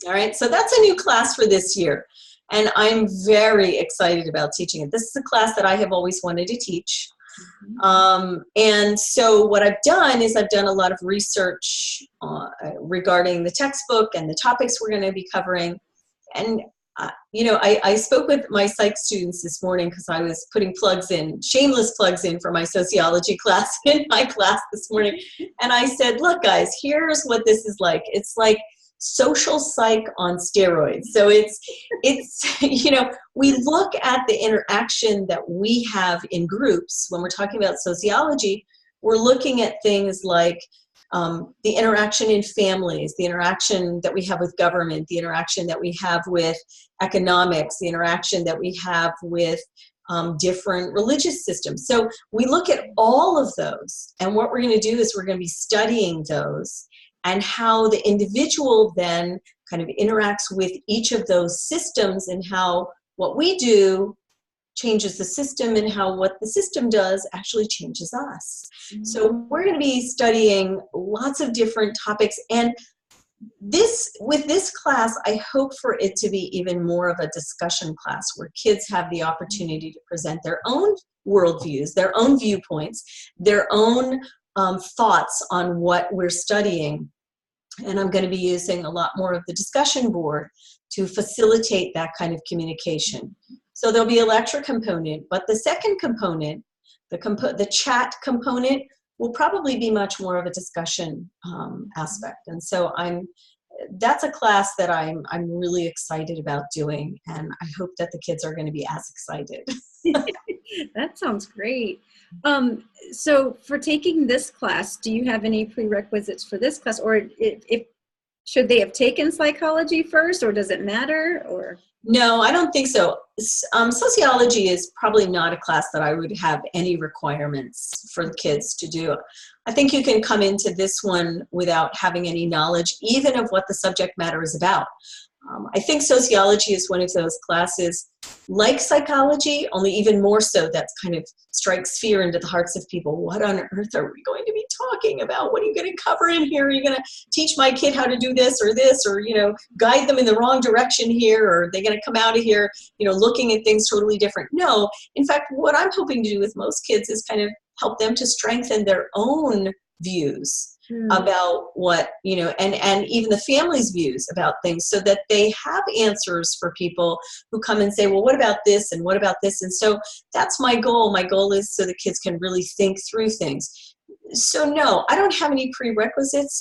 All right, so that's a new class for this year, and I'm very excited about teaching it. This is a class that I have always wanted to teach. And so what I've done is I've done a lot of research regarding the textbook and the topics we're going to be covering. And, you know, I spoke with my psych students this morning because I was putting plugs in, shameless plugs in for my sociology class in my class this morning. And I said, look, guys, here's what this is like. It's like social psych on steroids. So it's you know, we look at the interaction that we have in groups when we're talking about sociology. We're looking at things like the interaction in families, the interaction that we have with government, the interaction that we have with economics, the interaction that we have with different religious systems. So we look at all of those, and what we're going to do is we're going to be studying those and how the individual then kind of interacts with each of those systems, and how what we do changes the system, and how what the system does actually changes us. Mm-hmm. So we're going to be studying lots of different topics, and with this class, I hope for it to be even more of a discussion class where kids have the opportunity to present their own worldviews, their own viewpoints, their own thoughts on what we're studying. And I'm going to be using a lot more of the discussion board to facilitate that kind of communication. So there'll be a lecture component, but the second component, the chat component, will probably be much more of a discussion aspect. And so that's a class that I'm really excited about doing, and I hope that the kids are going to be as excited. That sounds great. So for taking this class, do you have any prerequisites for this class, or if should they have taken psychology first, or does it matter? Or no, I don't think so. Sociology is probably not a class that I would have any requirements for the kids to do. I think you can come into this one without having any knowledge, even of what the subject matter is about. I think sociology is one of those classes like psychology, only even more so, that's kind of strikes fear into the hearts of people. What on earth are we going to be talking about? What are you going to cover in here? Are you going to teach my kid how to do this, or, you know, guide them in the wrong direction here? Or are they going to come out of here, you know, looking at things totally different? No. In fact, what I'm hoping to do with most kids is kind of help them to strengthen their own views about what, you know, and even the family's views about things, so that they have answers for people who come and say, well, what about this, and what about this? And so that's my goal. My goal is so the kids can really think through things. So no, I don't have any prerequisites,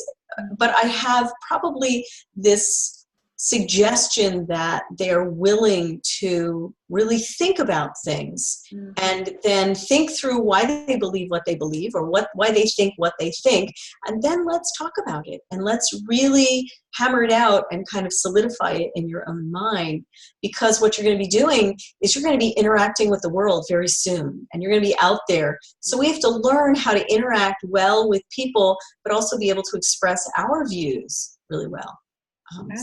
but I have probably this suggestion that they're willing to really think about things, and then think through why they believe what they believe, or why they think what they think, and then let's talk about it, and let's really hammer it out and kind of solidify it in your own mind. Because what you're going to be doing is you're going to be interacting with the world very soon, and you're going to be out there. So we have to learn how to interact well with people, but also be able to express our views really well.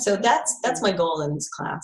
So that's my goal in this class.